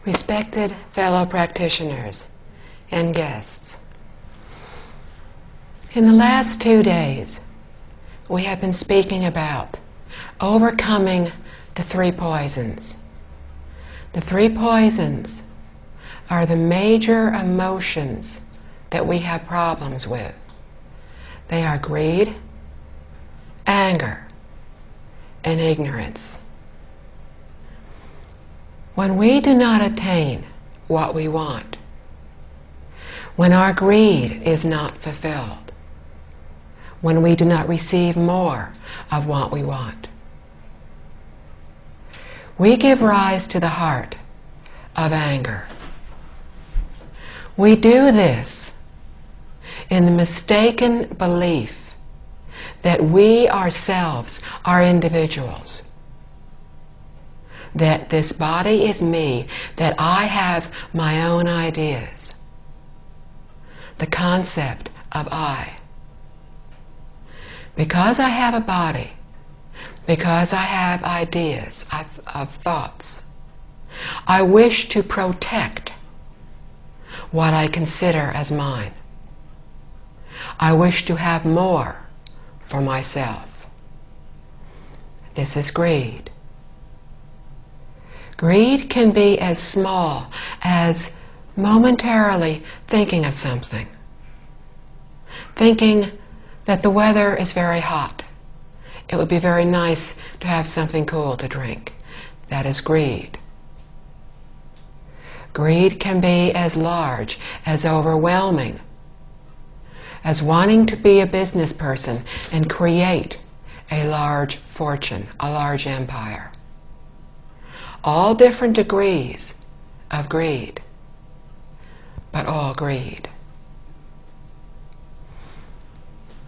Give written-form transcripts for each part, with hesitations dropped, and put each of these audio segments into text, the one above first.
Respected fellow practitioners and guests, in the last 2 days, we have been speaking about overcoming the 3 poisons. The 3 poisons are the major emotions that we have problems with. They are greed, anger, and ignorance. When we do not attain what we want, when our greed is not fulfilled, when we do not receive more of what we want, we give rise to the heart of anger. We do this in the mistaken belief that we ourselves are individuals, that this body is me, that I have my own ideas. The concept of I. Because I have a body, because I have ideas of thoughts, I wish to protect what I consider as mine. I wish to have more for myself. This is greed. Greed can be as small as momentarily thinking of something. Thinking that the weather is very hot. It would be very nice to have something cool to drink. That is greed. Greed can be as large, as overwhelming, as wanting to be a business person and create a large fortune, a large empire. All different degrees of greed, but all greed.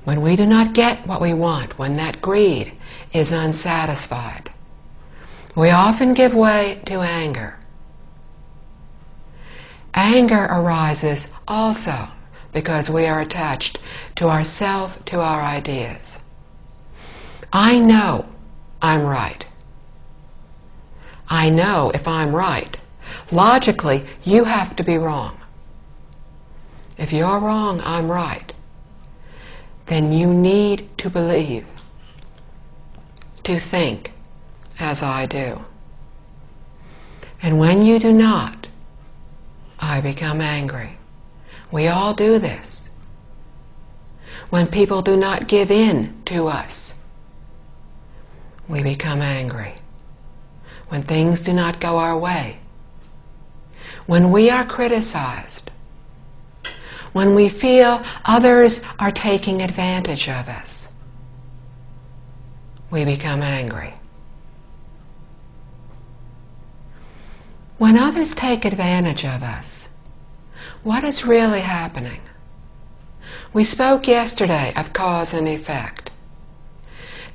When we do not get what we want, when that greed is unsatisfied, we often give way to anger. Anger arises also because we are attached to ourself, to our ideas. I know I'm right. I know if I'm right, logically, you have to be wrong. If you're wrong, I'm right. Then you need to believe, to think as I do. And when you do not, I become angry. We all do this. When people do not give in to us, we become angry. When things do not go our way, when we are criticized, when we feel others are taking advantage of us, we become angry. When others take advantage of us, what is really happening? We spoke yesterday of cause and effect,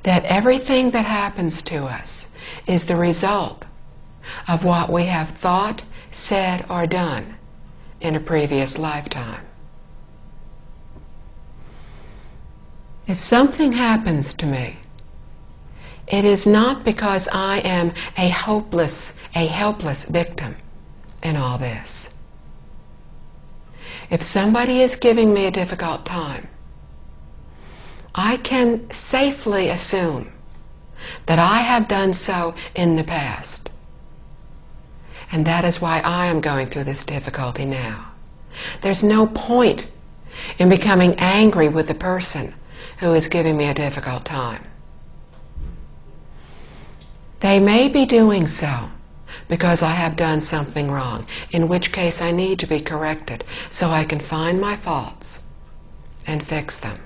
that everything that happens to us is the result of what we have thought, said, or done in a previous lifetime. If something happens to me, it is not because I am a helpless victim in all this. If somebody is giving me a difficult time, I can safely assume that I have done so in the past. And that is why I am going through this difficulty now. There's no point in becoming angry with the person who is giving me a difficult time. They may be doing so because I have done something wrong, in which case I need to be corrected so I can find my faults and fix them.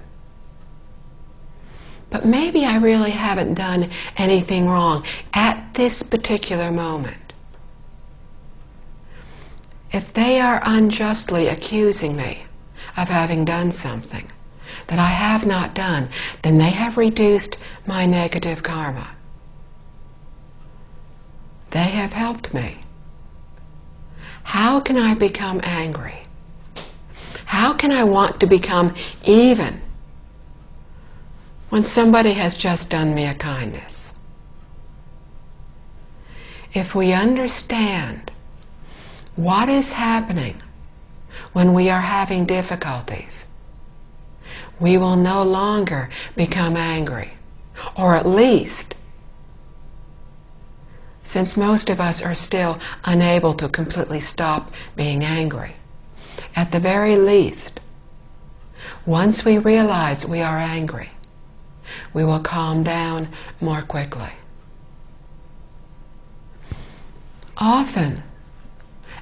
But maybe I really haven't done anything wrong at this particular moment. If they are unjustly accusing me of having done something that I have not done, then they have reduced my negative karma. They have helped me. How can I become angry? How can I want to become even when somebody has just done me a kindness? If we understand what is happening when we are having difficulties, we will no longer become angry. Or at least, since most of us are still unable to completely stop being angry, at the very least, once we realize we are angry, we will calm down more quickly. Often,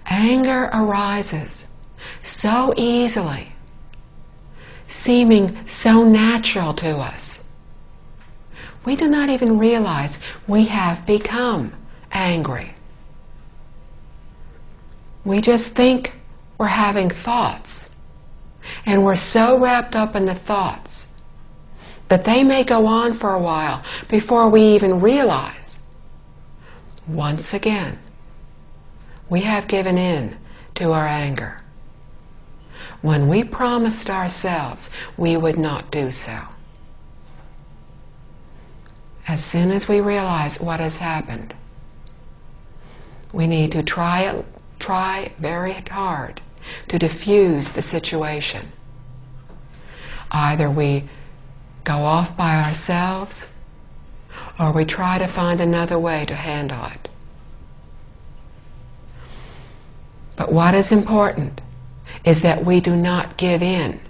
anger arises so easily, seeming so natural to us. We do not even realize we have become angry. We just think we're having thoughts, and we're so wrapped up in the thoughts that they may go on for a while before we even realize, once again, we have given in to our anger, when we promised ourselves we would not do so. As soon as we realize what has happened, we need to try very hard to diffuse the situation. Either we go off by ourselves, or we try to find another way to handle it. But what is important is that we do not give in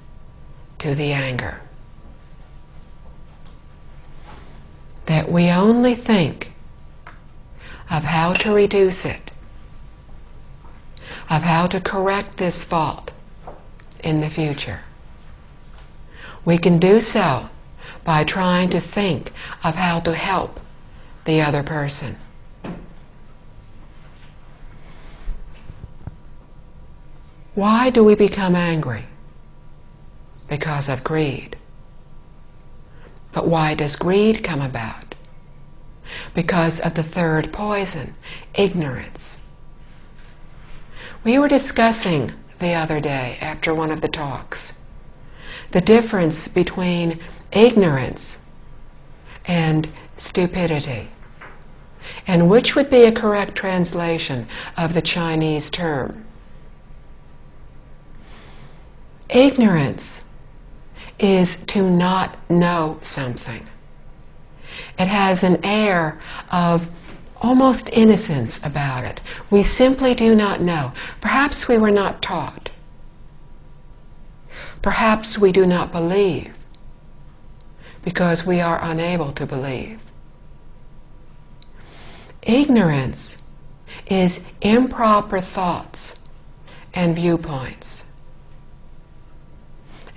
to the anger. That we only think of how to reduce it, of how to correct this fault in the future. We can do so by trying to think of how to help the other person. Why do we become angry? Because of greed. But why does greed come about? Because of the third poison, ignorance. We were discussing the other day, after one of the talks, the difference between ignorance and stupidity, and which would be a correct translation of the Chinese term. Ignorance is to not know something. It has an air of almost innocence about it. We simply do not know. Perhaps we were not taught. Perhaps we do not believe because we are unable to believe. Ignorance is improper thoughts and viewpoints.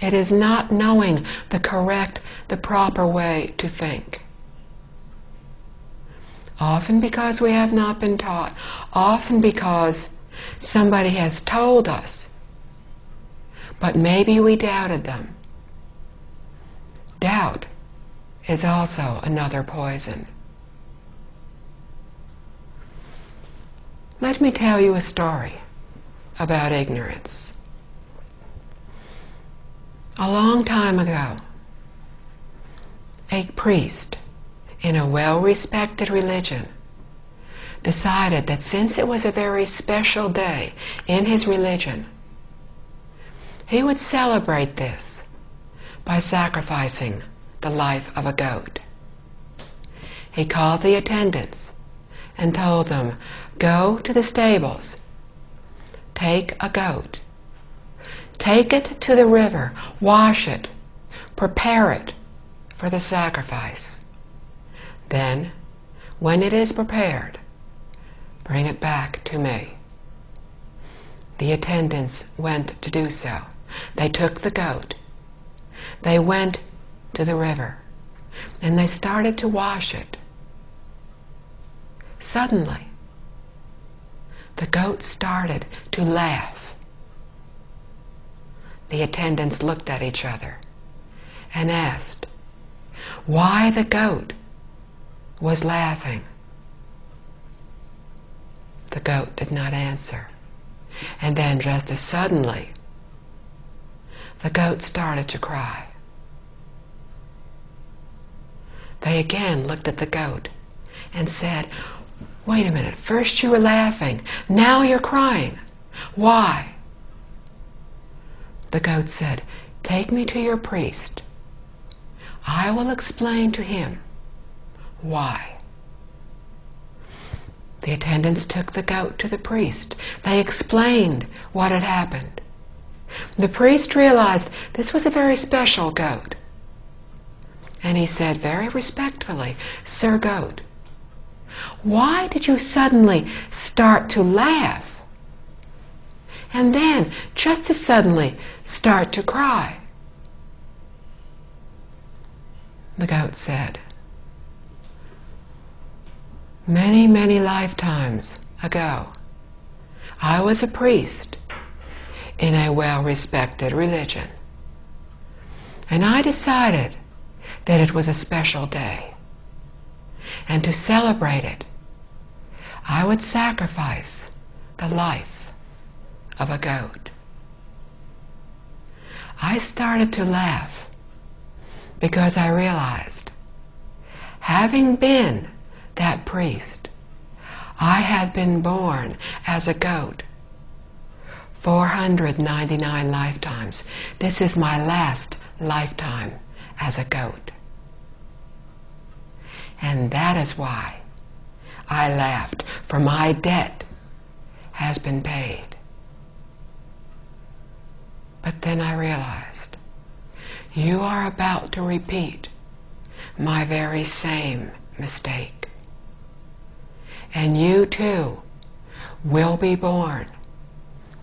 It is not knowing the correct, the proper way to think. Often because we have not been taught, often because somebody has told us, but maybe we doubted them. Doubt is also another poison. Let me tell you a story about ignorance. A long time ago, a priest in a well-respected religion decided that since it was a very special day in his religion, he would celebrate this by sacrificing the life of a goat. He called the attendants and told them, "Go to the stables, take a goat, take it to the river, wash it, prepare it for the sacrifice. Then, when it is prepared, bring it back to me." The attendants went to do so. They took the goat. They went to the river, and they started to wash it. Suddenly, the goat started to laugh. The attendants looked at each other and asked why the goat was laughing. The goat did not answer. And then just as suddenly, the goat started to cry. They again looked at the goat and said, "Wait a minute, first you were laughing, now you're crying. Why? The goat said, "Take me to your priest. I will explain to him why." The attendants took the goat to the priest. They explained what had happened. The priest realized this was a very special goat. And he said very respectfully, "Sir Goat, why did you suddenly start to laugh? And then, just as suddenly, start to cry?" The goat said, "Many, many lifetimes ago, I was a priest in a well-respected religion. And I decided that it was a special day. And to celebrate it, I would sacrifice the life of a goat. I started to laugh because I realized, having been that priest, I had been born as a goat 499 lifetimes. This is my last lifetime as a goat. And that is why I laughed, for my debt has been paid." But then I realized, you are about to repeat my very same mistake. And you too will be born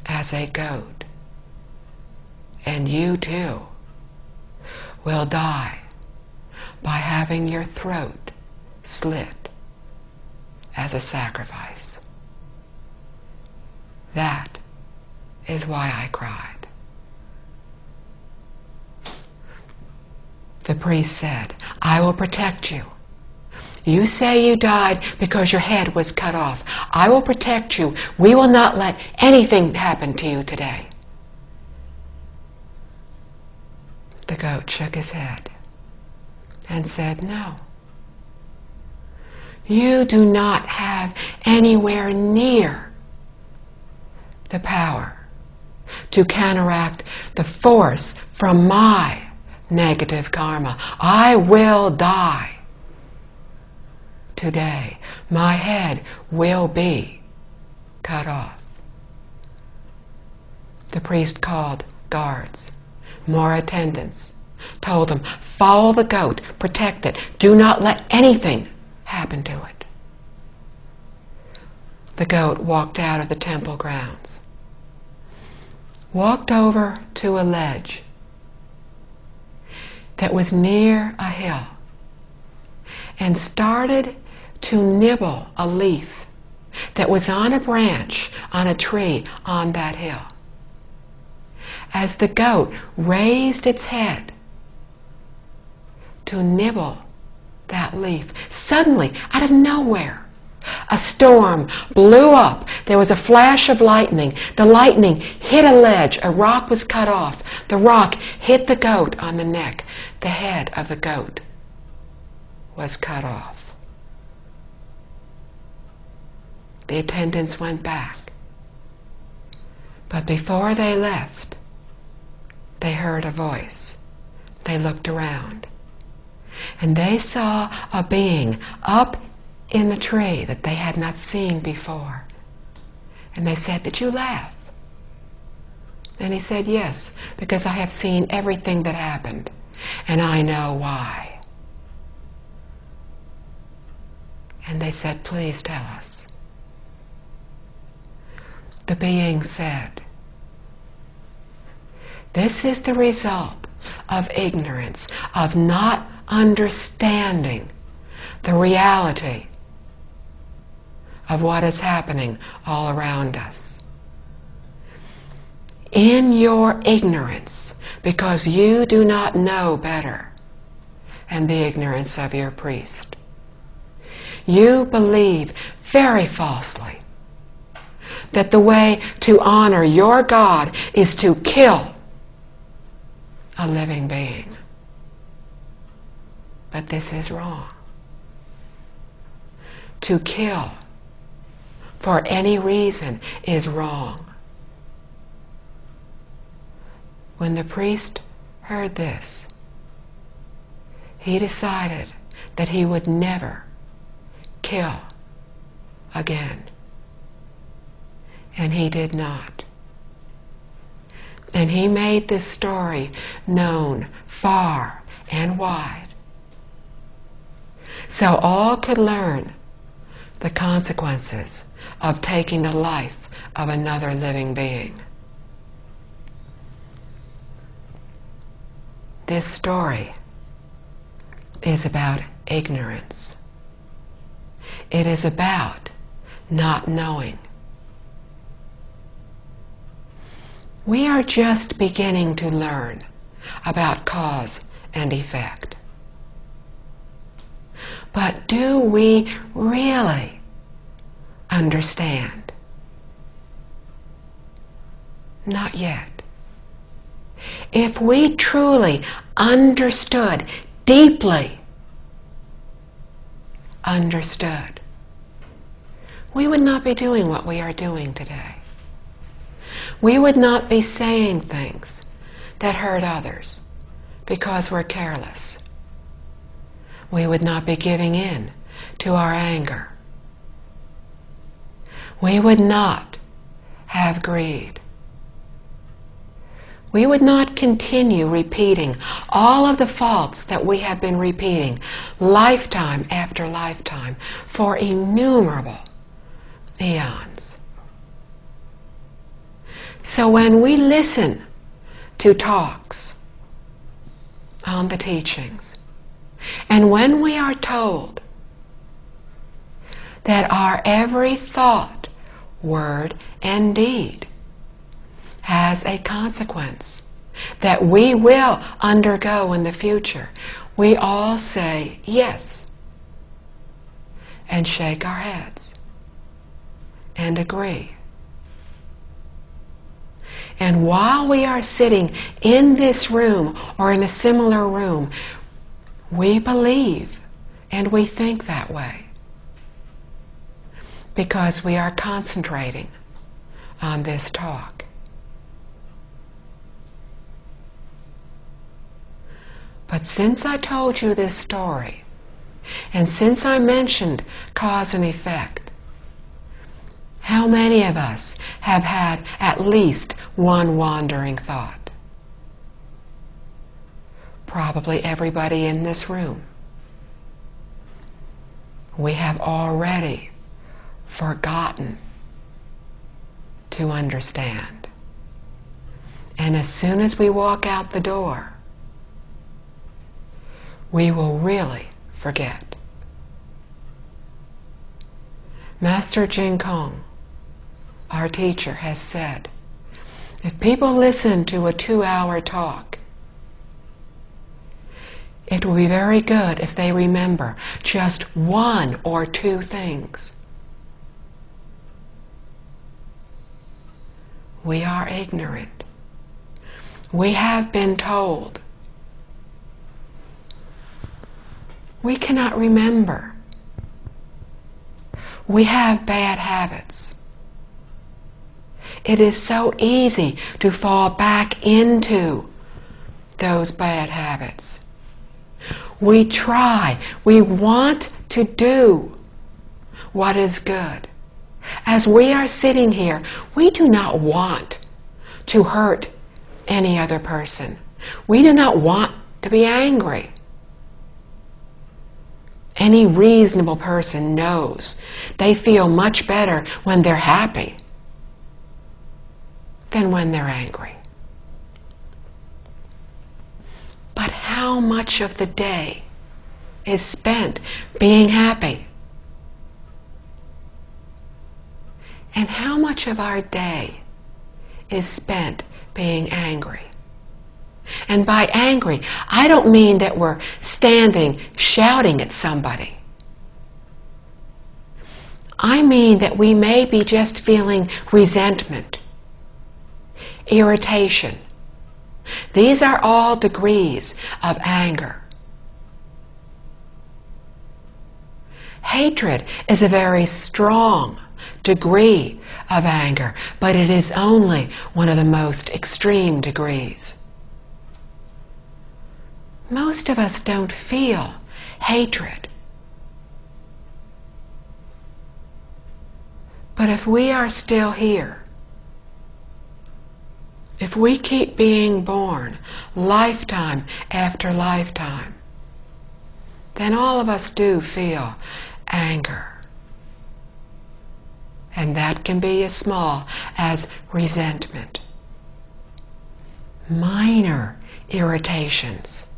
as a goat. And you too will die by having your throat slit as a sacrifice. That is why I cried." The priest said, "I will protect you. You say you died because your head was cut off. I will protect you. We will not let anything happen to you today." The goat shook his head and said, "No. You do not have anywhere near the power to counteract the force from my negative karma. I will die today. My head will be cut off." The priest called guards, more attendants, told them, "Follow the goat, protect it, do not let anything happen to it." The goat walked out of the temple grounds, walked over to a ledge that was near a hill, and started to nibble a leaf that was on a branch on a tree on that hill. As the goat raised its head to nibble that leaf, suddenly, out of nowhere, a storm blew up. There was a flash of lightning. The lightning hit a ledge. A rock was cut off. The rock hit the goat on the neck. The head of the goat was cut off. The attendants went back. But before they left, they heard a voice. They looked around, and they saw a being up in the tree that they had not seen before. And they said, "Did you laugh?" And he said, "Yes, because I have seen everything that happened, and I know why." And they said, "Please tell us." The being said, "This is the result of ignorance, of not understanding the reality of what is happening all around us. In your ignorance, because you do not know better, and the ignorance of your priest, you believe very falsely that the way to honor your God is to kill a living being. But this is wrong. To kill for any reason is wrong. when the priest heard this, he decided that he would never kill again. And he did not. And he made this story known far and wide, so all could learn the consequences of taking the life of another living being. This story is about ignorance. It is about not knowing. We are just beginning to learn about cause and effect. But do we really understand? Not yet. If we truly understood, deeply understood, we would not be doing what we are doing today. We would not be saying things that hurt others because we're careless. We would not be giving in to our anger. We would not have greed. We would not continue repeating all of the faults that we have been repeating lifetime after lifetime for innumerable eons. So when we listen to talks on the teachings, and when we are told that our every thought, word, and deed has a consequence that we will undergo in the future, we all say yes and shake our heads and agree. And while we are sitting in this room or in a similar room, we believe and we think that way because we are concentrating on this talk. But since I told you this story, and since I mentioned cause and effect, how many of us have had at least one wandering thought? Probably everybody in this room. We have already forgotten to understand. And as soon as we walk out the door, we will really forget. Master Jing Kong, our teacher, has said, if people listen to a 2-hour talk, it will be very good if they remember just 1 or 2 things. We are ignorant. We have been told. We cannot remember. We have bad habits. It is so easy to fall back into those bad habits. We try, we want to do what is good. As we are sitting here, we do not want to hurt any other person. We do not want to be angry. Any reasonable person knows they feel much better when they're happy than when they're angry. But how much of the day is spent being happy? And how much of our day is spent being angry? And by angry, I don't mean that we're standing shouting at somebody. I mean that we may be just feeling resentment, irritation. These are all degrees of anger. Hatred is a very strong degree of anger, but it is only one of the most extreme degrees. Most of us don't feel hatred. But if we are still here, if we keep being born lifetime after lifetime, then all of us do feel anger. And that can be as small as resentment, minor irritations.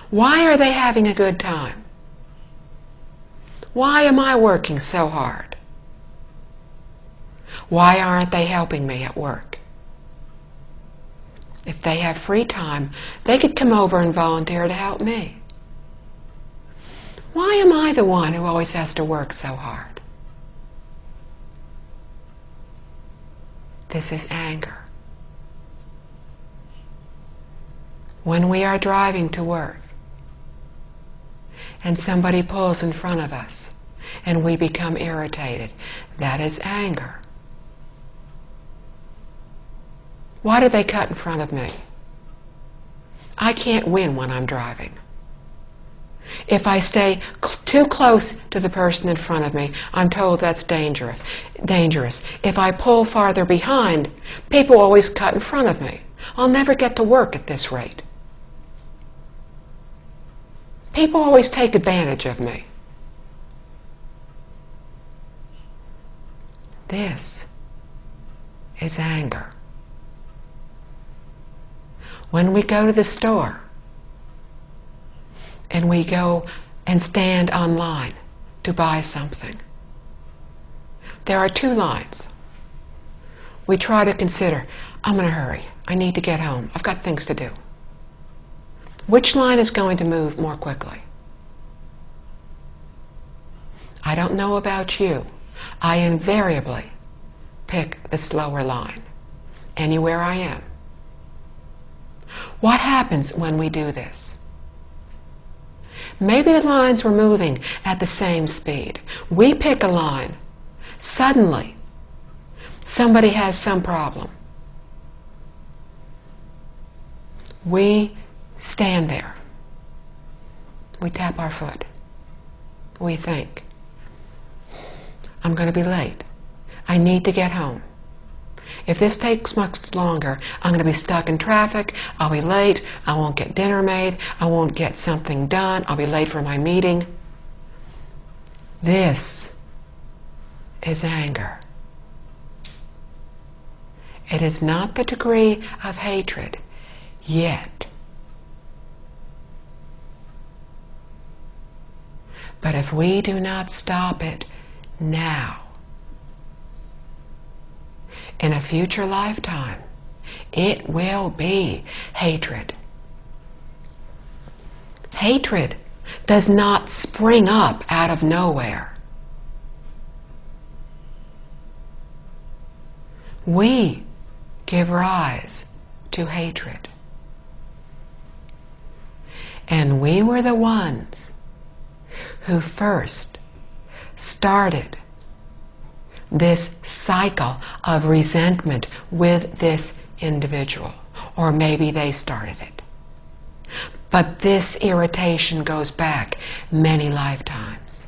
Why are they having a good time? Why am I working so hard? Why aren't they helping me at work? If they have free time, they could come over and volunteer to help me. Why am I the one who always has to work so hard? This is anger. When we are driving to work and somebody pulls in front of us and we become irritated, that is anger. Why do they cut in front of me? I can't win when I'm driving. If I stay too close to the person in front of me, I'm told that's dangerous. If I pull farther behind, people always cut in front of me. I'll never get to work at this rate. People always take advantage of me. This is anger. When we go to the store and we go and stand online to buy something, there are two lines. We try to consider, I'm in a hurry. I need to get home. I've got things to do. Which line is going to move more quickly? I don't know about you. I invariably pick the slower line, anywhere I am. What happens when we do this? Maybe the lines were moving at the same speed. We pick a line. Suddenly, somebody has some problem. We stand there. We tap our foot. We think, I'm going to be late. I need to get home. If this takes much longer, I'm going to be stuck in traffic. I'll be late. I won't get dinner made. I won't get something done. I'll be late for my meeting. This is anger. It is not the degree of hatred yet. But if we do not stop it now, in a future lifetime, it will be hatred. Hatred does not spring up out of nowhere. We give rise to hatred. And we were the ones who first started this cycle of resentment with this individual. Or maybe they started it. But this irritation goes back many lifetimes.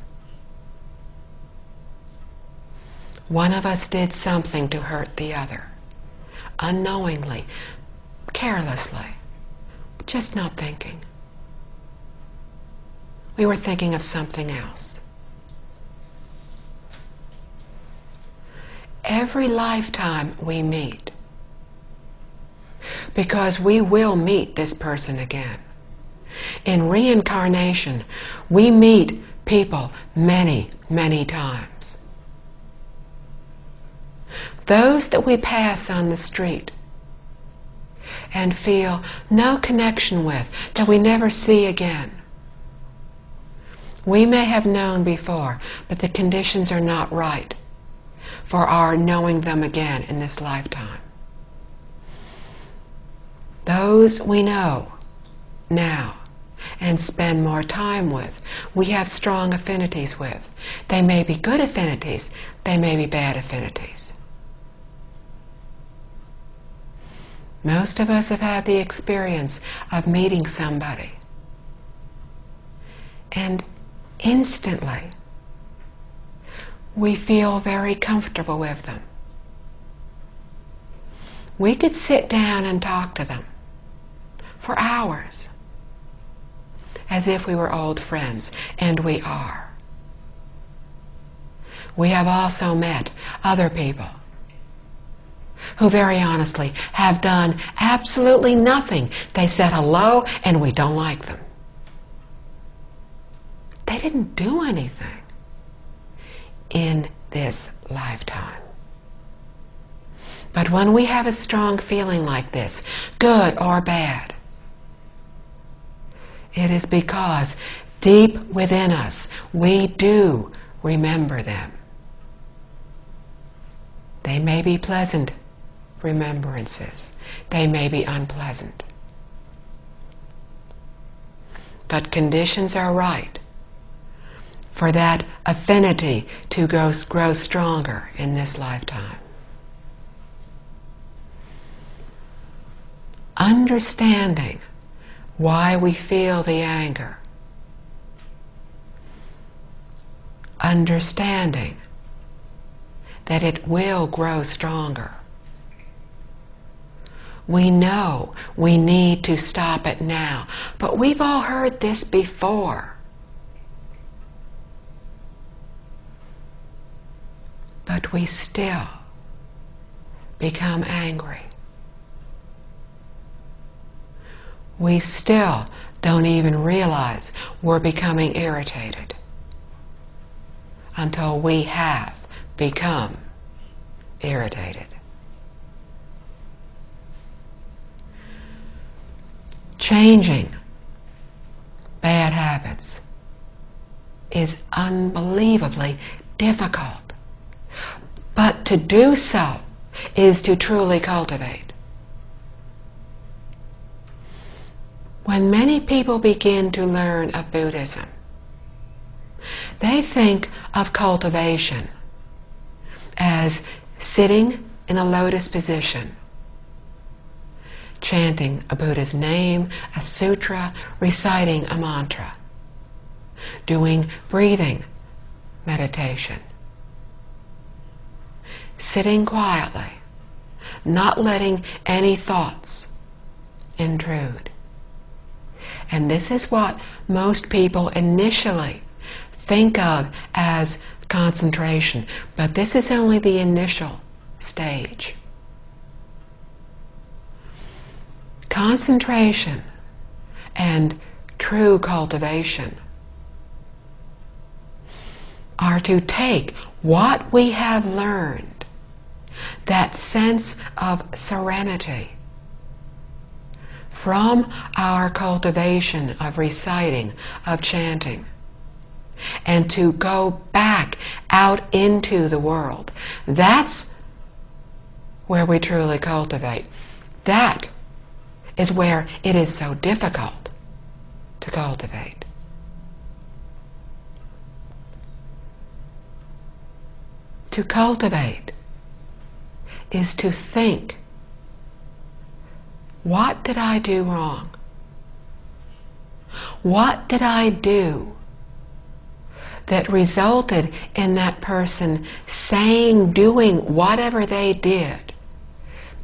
One of us did something to hurt the other, unknowingly, carelessly, just not thinking. We were thinking of something else. Every lifetime we meet, because we will meet this person again. In reincarnation, we meet people many, many times. Those that we pass on the street and feel no connection with, that we never see again. We may have known before, but the conditions are not right for our knowing them again in this lifetime. Those we know now and spend more time with, we have strong affinities with. They may be good affinities, they may be bad affinities. Most of us have had the experience of meeting somebody, and instantly we feel very comfortable with them. We could sit down and talk to them for hours, as if we were old friends, and we are. We have also met other people who very honestly have done absolutely nothing. They said hello and we don't like them. They didn't do anything in this lifetime. But when we have a strong feeling like this, good or bad, it is because deep within us we do remember them. They may be pleasant remembrances. They may be unpleasant. But conditions are right for that affinity to grow stronger in this lifetime. Understanding why we feel the anger. Understanding that it will grow stronger. We know we need to stop it now, but we've all heard this before. But we still become angry. We still don't even realize we're becoming irritated until we have become irritated. Changing bad habits is unbelievably difficult, but to do so is to truly cultivate. When many people begin to learn of Buddhism, they think of cultivation as sitting in a lotus position, chanting a Buddha's name, a sutra, reciting a mantra, doing breathing meditation, sitting quietly, not letting any thoughts intrude. And this is what most people initially think of as concentration, but this is only the initial stage. Concentration and true cultivation are to take what we have learned, that sense of serenity, from our cultivation of reciting, of chanting, and to go back out into the world. That's where we truly cultivate. That is where it is so difficult to cultivate. To cultivate is to think, what did I do wrong? What did I do that resulted in that person saying, doing whatever they did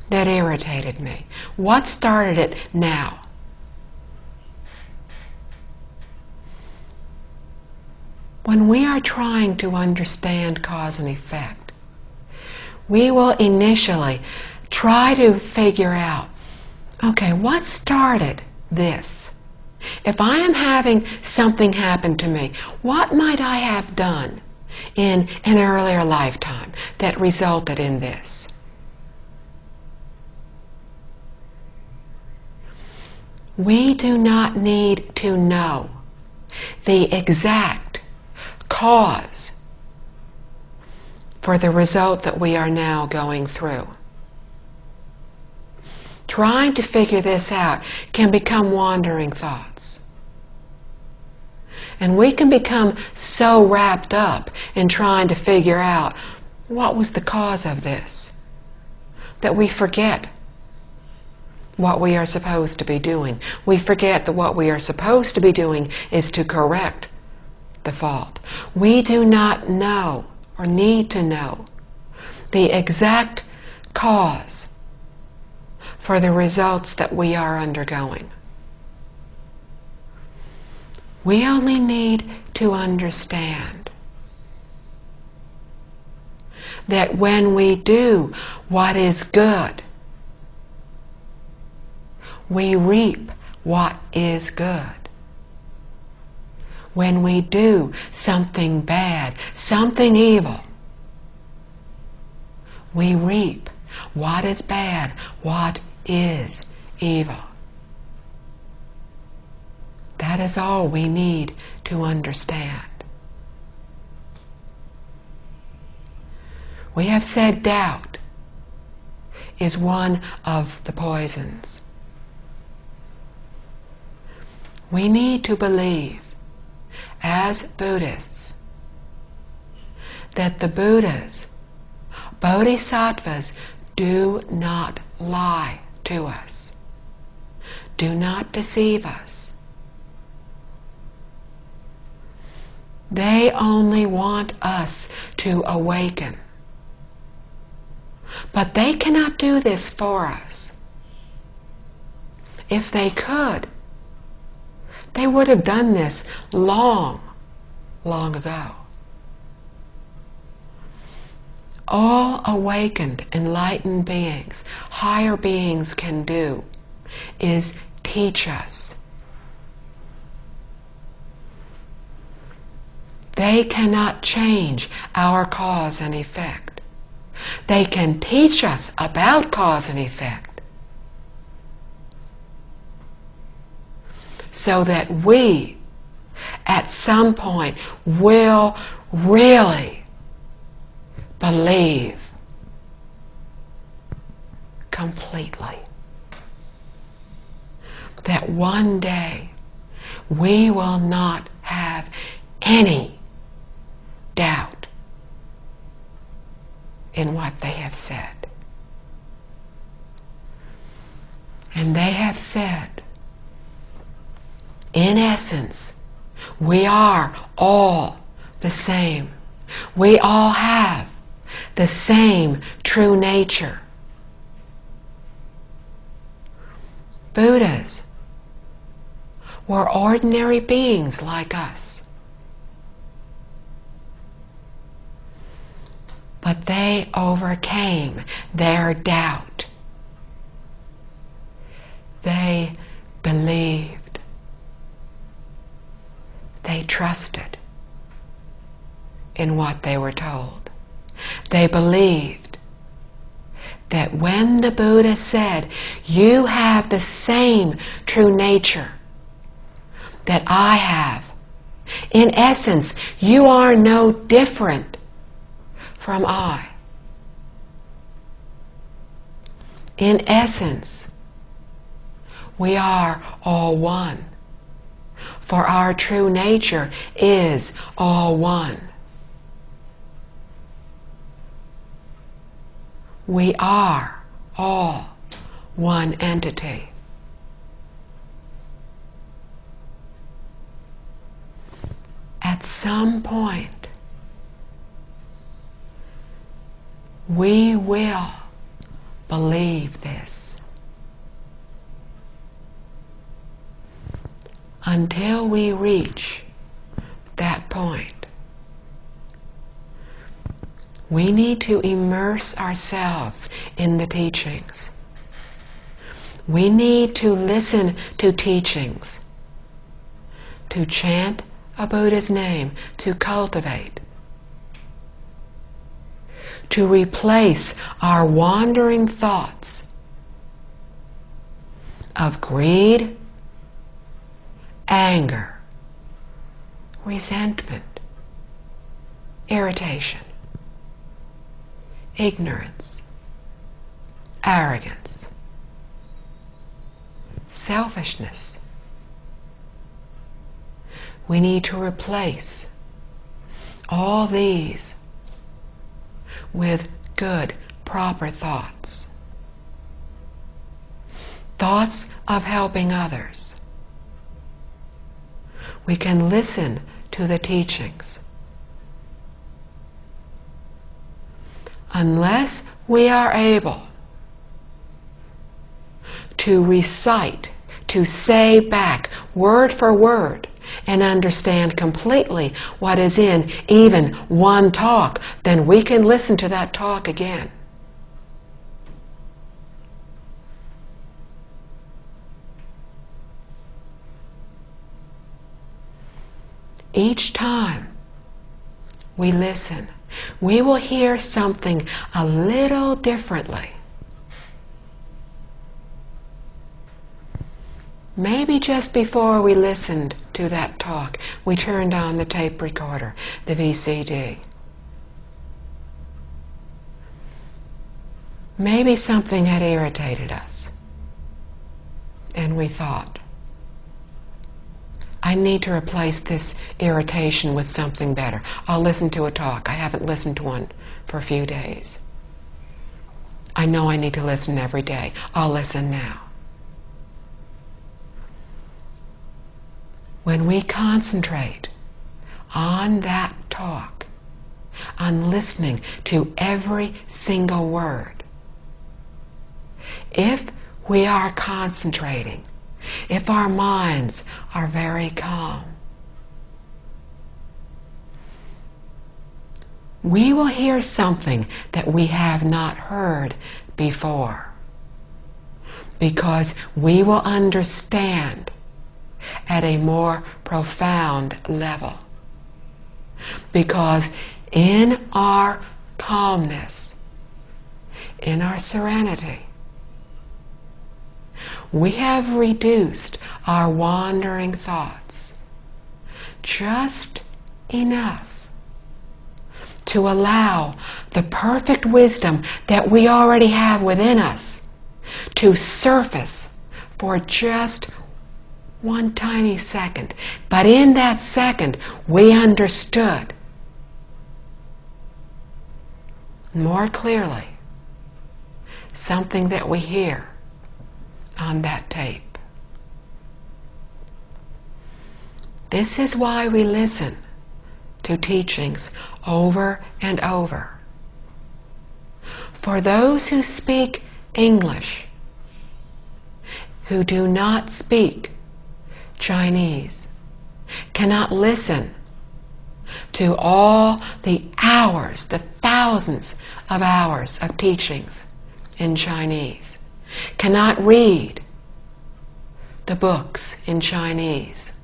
that irritated me? What started it now? When we are trying to understand cause and effect, we will initially try to figure out, okay, what started this? If I am having something happen to me, what might I have done in an earlier lifetime that resulted in this? We do not need to know the exact cause for the result that we are now going through. Trying to figure this out can become wandering thoughts. And we can become so wrapped up in trying to figure out what was the cause of this that we forget what we are supposed to be doing. We forget that what we are supposed to be doing is to correct the fault. We do not know or need to know the exact cause for the results that we are undergoing. We only need to understand that when we do what is good, we reap what is good. When we do something bad, something evil, we reap what is bad, what is evil. That is all we need to understand. We have said doubt is one of the poisons. We need to believe, as Buddhists, that the Buddhas, Bodhisattvas, do not lie to us, do not deceive us. They only want us to awaken. But they cannot do this for us. If they could, they would have done this long, long ago. All awakened, enlightened beings, higher beings can do is teach us. They cannot change our cause and effect. They can teach us about cause and effect so that we, at some point, will really believe completely that one day we will not have any doubt in what they have said. And they have said, in essence, we are all the same. We all have the same true nature. Buddhas were ordinary beings like us. But they overcame their doubt. They believed. They trusted in what they were told. They believed that when the Buddha said, "You have the same true nature that I have," in essence, you are no different from I. In essence, we are all one, for our true nature is all one. We are all one entity. At some point, we will believe this. Until we reach that point, we need to immerse ourselves in the teachings. We need to listen to teachings, to chant a Buddha's name, to cultivate, to replace our wandering thoughts of greed, anger, resentment, irritation, ignorance, arrogance, selfishness. We need to replace all these with good, proper thoughts. thoughts of helping others. We can listen to the teachings. Unless we are able to recite, to say back word for word, and understand completely what is in even one talk, then we can listen to that talk again. Each time we listen, we will hear something a little differently. Maybe just before we listened to that talk, we turned on the tape recorder, the VCD. Maybe something had irritated us, and we thought, I need to replace this irritation with something better. I'll listen to a talk. I haven't listened to one for a few days. I know I need to listen every day. I'll listen now. When we concentrate on that talk, on listening to every single word, if we are concentrating, if our minds are very calm, we will hear something that we have not heard before, because we will understand at a more profound level. Because in our calmness, in our serenity, we have reduced our wandering thoughts just enough to allow the perfect wisdom that we already have within us to surface for just one tiny second. But in that second, we understood more clearly something that we hear on that tape. This is why we listen to teachings over and over. For those who speak English, who do not speak Chinese, cannot listen to all the hours, the thousands of hours of teachings in Chinese, cannot read the books in Chinese.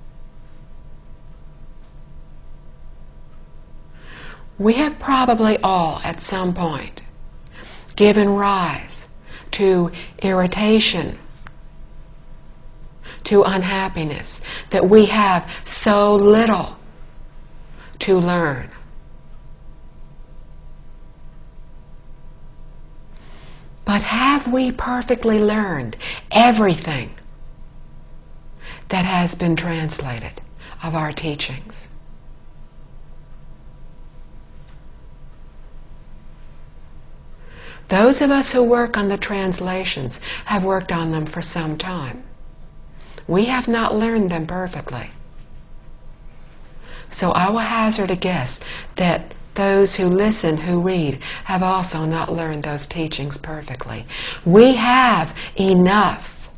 We have probably all, at some point, given rise to irritation, to unhappiness, that we have so little to learn. But have we perfectly learned everything that has been translated of our teachings? Those of us who work on the translations have worked on them for some time. We have not learned them perfectly. So I will hazard a guess that those who listen, who read, have also not learned those teachings perfectly. We have enough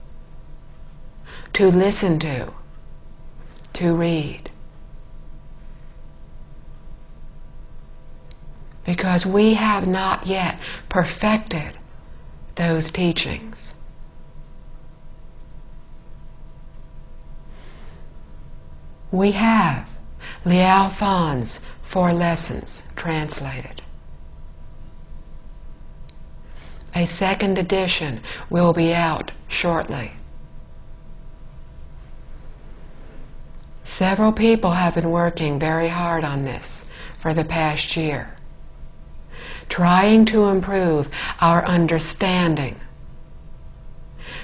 to listen to read, because we have not yet perfected those teachings. We have Liao Fan's 4 Lessons translated. A second edition will be out shortly. Several people have been working very hard on this for the past year, trying to improve our understanding,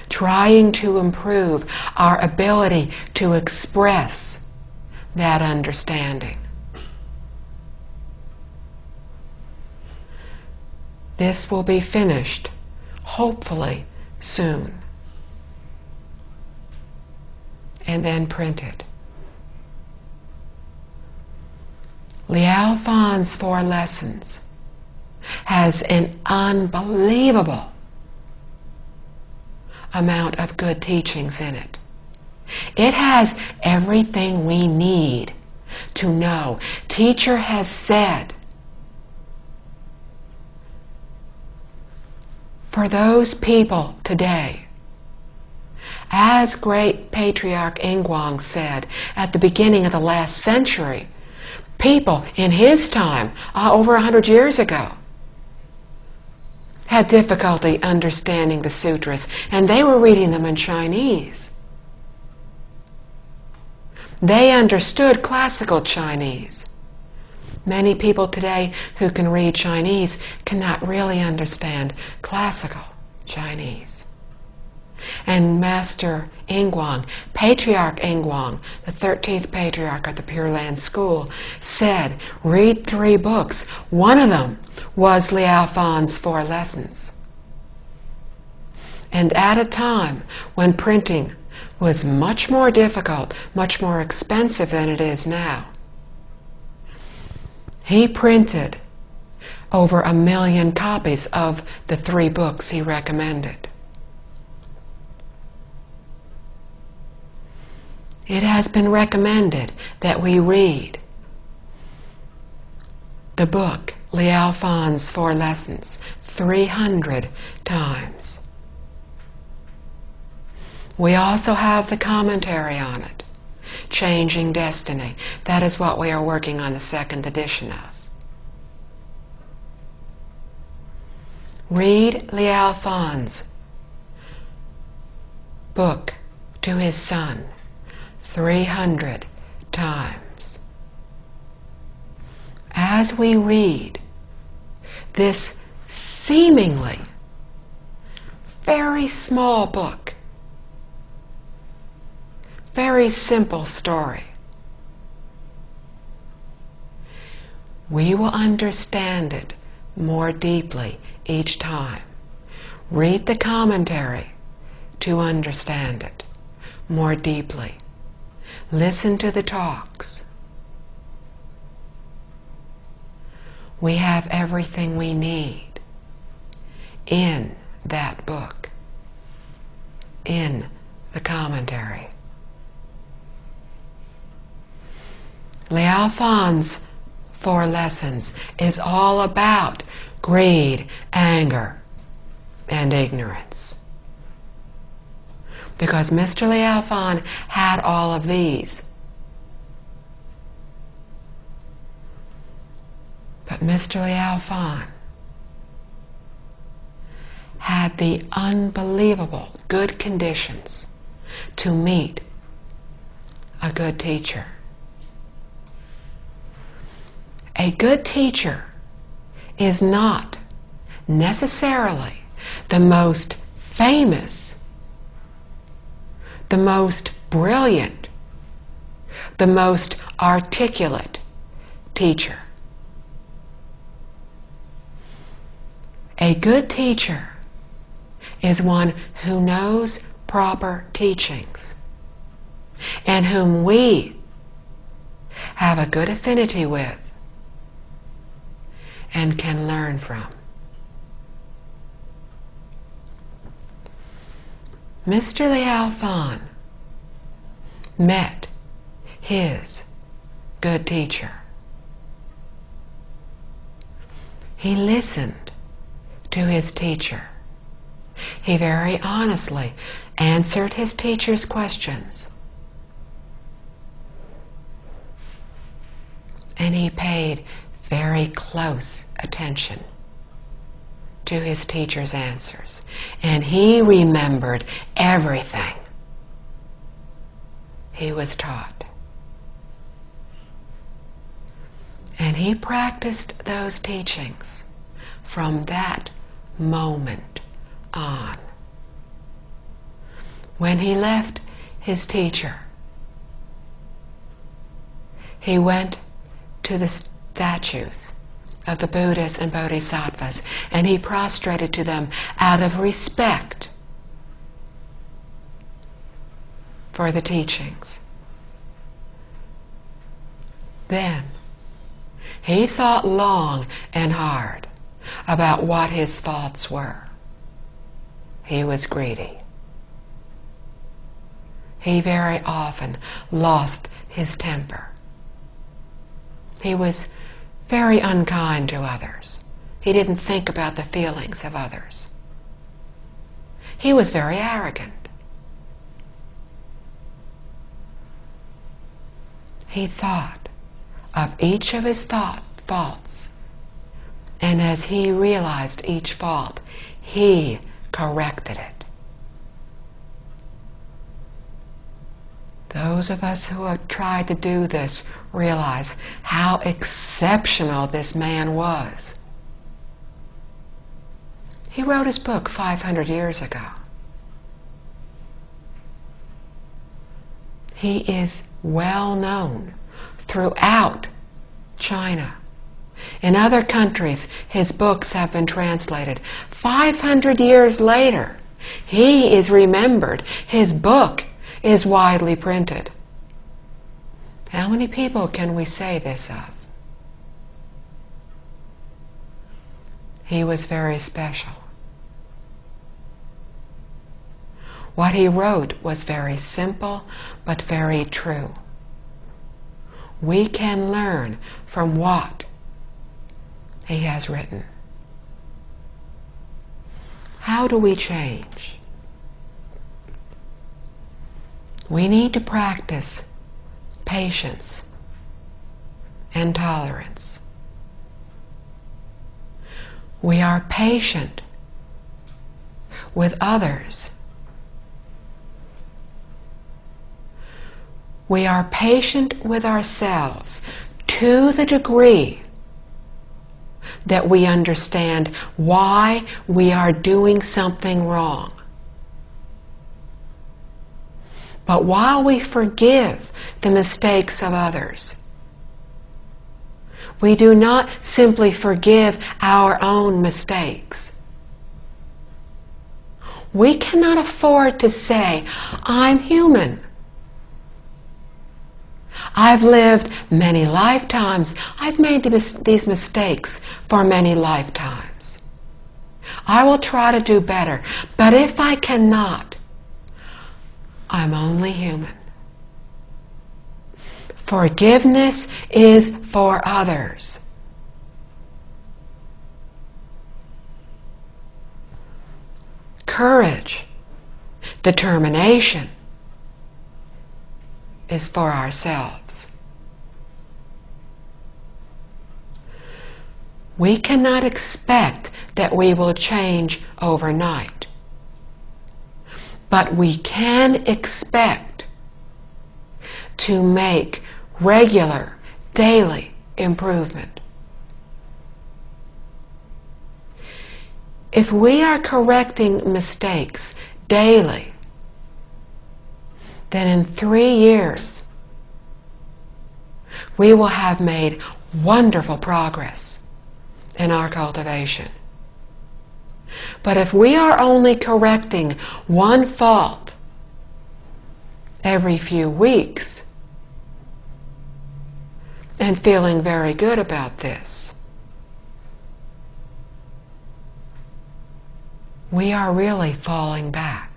trying to improve our ability to express that understanding. This will be finished, hopefully, soon. and then printed. Liao Fan's 4 Lessons has an unbelievable amount of good teachings in it. It has everything we need to know. Teacher has said, for those people today, as great Patriarch Ingguang said at the beginning of the last century, people in his time, over 100 years ago, had difficulty understanding the sutras, and they were reading them in Chinese. They understood classical Chinese. Many people today who can read Chinese cannot really understand classical Chinese. And Master Ingguang, Patriarch Ingguang, the 13th Patriarch of the Pure Land School, said, read 3 books. One of them was Liao Fan's 4 Lessons. And at a time when printing was much more difficult, much more expensive than it is now, he printed over 1 million copies of the 3 books he recommended. It has been recommended that we read the book Liao Fan's 4 Lessons 300 times. We also have the commentary on it, Changing Destiny. That is what we are working on the 2nd edition of. Read Liao Fan's book to his son 300 times. As we read this seemingly very small book, very simple story, we will understand it more deeply each time. Read the commentary to understand it more deeply. Listen to the talks. We have everything we need in that book, in the commentary. Liao Fan's 4 Lessons is all about greed, anger, and ignorance. Because Mr. Liao Fan had all of these. But Mr. Liao Fan had the unbelievable good conditions to meet a good teacher. A good teacher is not necessarily the most famous, the most brilliant, the most articulate teacher. A good teacher is one who knows proper teachings and whom we have a good affinity with and can learn from. Mr. Liao Fan met his good teacher. He listened to his teacher. He very honestly answered his teacher's questions. And he paid very close attention to his teacher's answers. And he remembered everything he was taught. And he practiced those teachings from that moment on. When he left his teacher, he went to the statues of the Buddhas and Bodhisattvas, and he prostrated to them out of respect for the teachings. Then he thought long and hard about what his faults were. He was greedy. He very often lost his temper. He was very unkind to others. He didn't think about the feelings of others. He was very arrogant. He thought of each of his faults, and as he realized each fault, he corrected it. Those of us who have tried to do this realize how exceptional this man was. He wrote his book 500 years ago. He is well known throughout China. In other countries, his books have been translated. 500 years later, he is remembered. His book is widely printed. How many people can we say this of? He was very special. What he wrote was very simple, but very true. We can learn from what he has written. How do we change? We need to practice patience and tolerance. We are patient with others. We are patient with ourselves to the degree that we understand why we are doing something wrong. But while we forgive the mistakes of others, we do not simply forgive our own mistakes. We cannot afford to say, I'm human. I've lived many lifetimes. I've made these mistakes for many lifetimes. I will try to do better. But if I cannot, I'm only human. Forgiveness is for others. Courage, determination, is for ourselves. We cannot expect that we will change overnight, but we can expect to make regular, daily improvement. If we are correcting mistakes daily, then in 3 years, we will have made wonderful progress in our cultivation. But if we are only correcting one fault every few weeks and feeling very good about this, we are really falling back.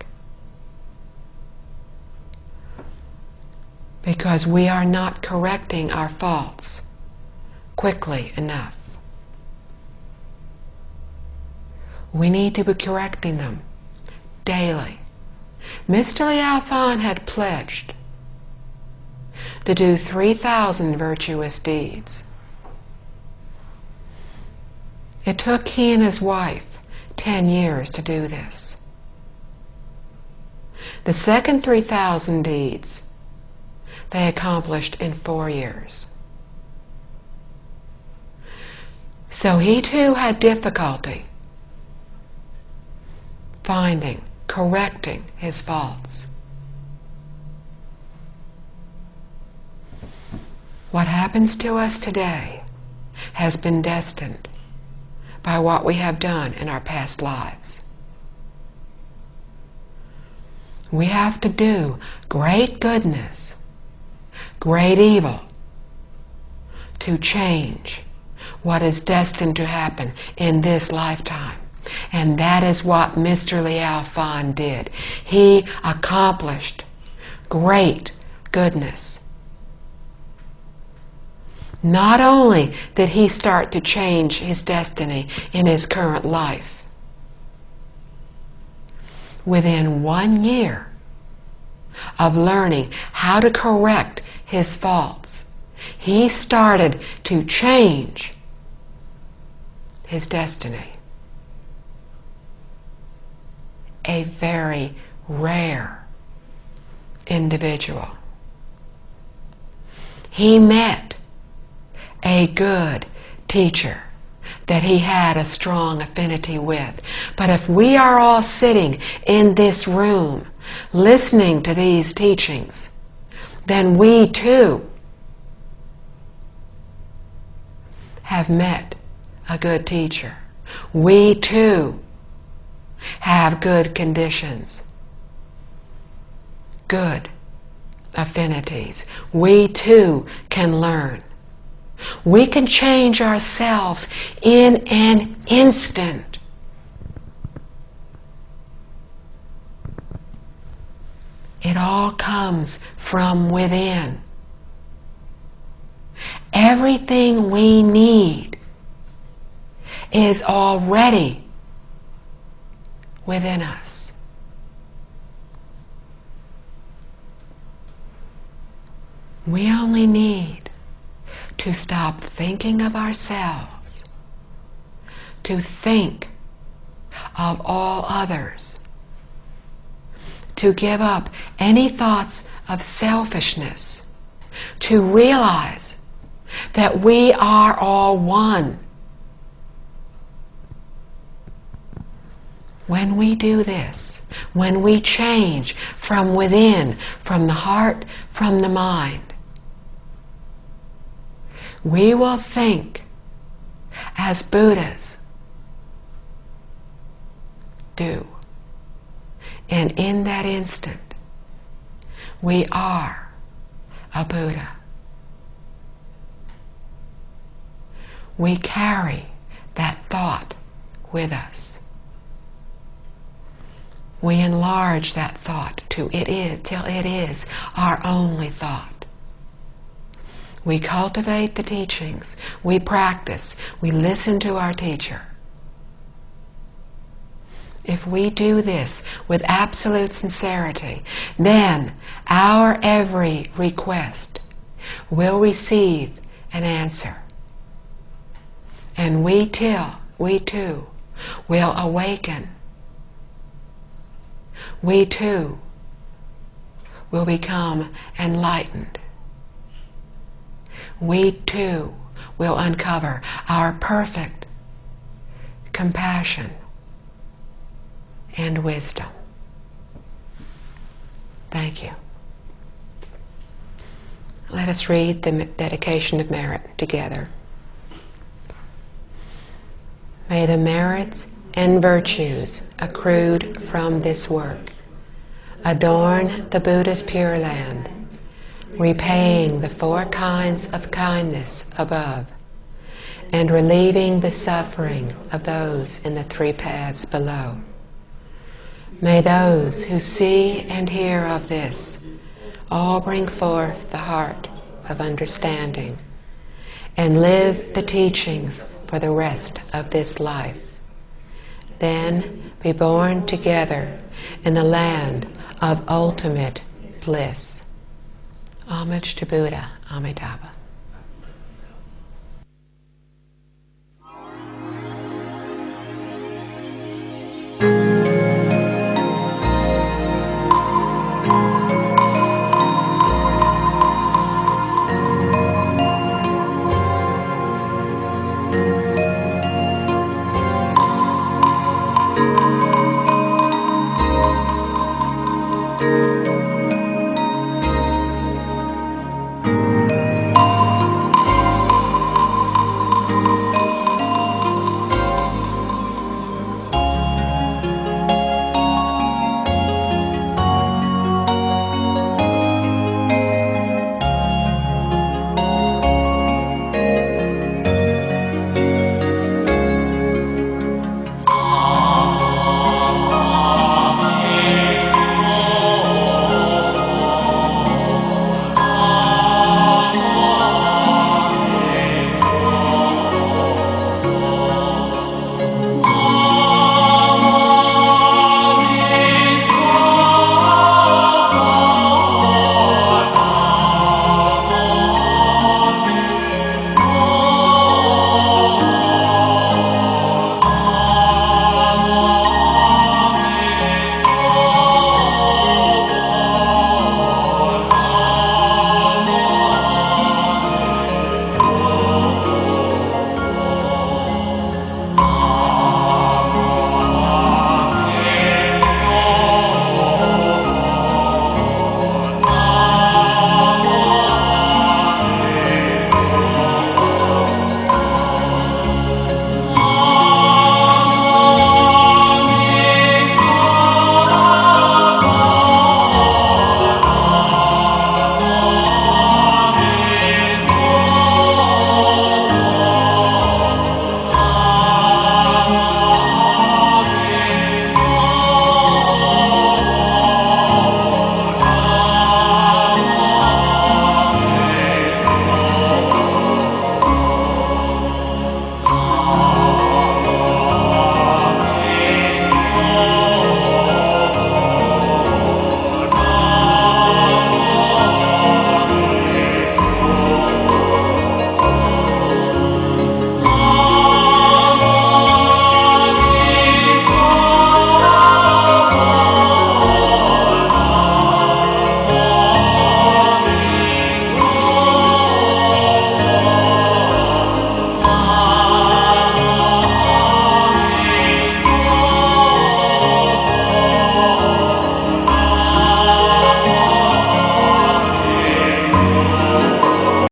Because we are not correcting our faults quickly enough. We need to be correcting them daily. Mr. Liao Fan had pledged to do 3,000 virtuous deeds. It took he and his wife 10 years to do this. The second 3,000 deeds they accomplished in 4 years. So he too had difficulty correcting his faults. What happens to us today has been destined by what we have done in our past lives. We have to do great goodness, great evil, to change what is destined to happen in this lifetime. And that is what Mr. Liao Fan did. He accomplished great goodness. Not only did he start to change his destiny in his current life, within 1 year of learning how to correct his faults, he started to change his destiny. A very rare individual. He met a good teacher that he had a strong affinity with. But if we are all sitting in this room listening to these teachings, then we too have met a good teacher. We too have good conditions, good affinities. We too can learn. We can change ourselves in an instant. It all comes from within. Everything we need is already within us. We only need to stop thinking of ourselves, to think of all others, to give up any thoughts of selfishness, to realize that we are all one. When we do this, when we change from within, from the heart, from the mind, we will think as Buddhas do. And in that instant, we are a Buddha. We carry that thought with us. We enlarge that thought till it is our only thought. We cultivate the teachings, we practice, we listen to our teacher. If we do this with absolute sincerity, then our every request will receive an answer. And we too will awaken. We too will become enlightened. We too will uncover our perfect compassion and wisdom. Thank you. Let us read the dedication of merit together. May the merits and virtues accrued from this work adorn the Buddha's Pure Land, repaying the 4 kinds of kindness above, and relieving the suffering of those in the 3 paths below. May those who see and hear of this all bring forth the heart of understanding and live the teachings for the rest of this life. Then be born together in the land of ultimate bliss. Homage to Buddha, Amitabha.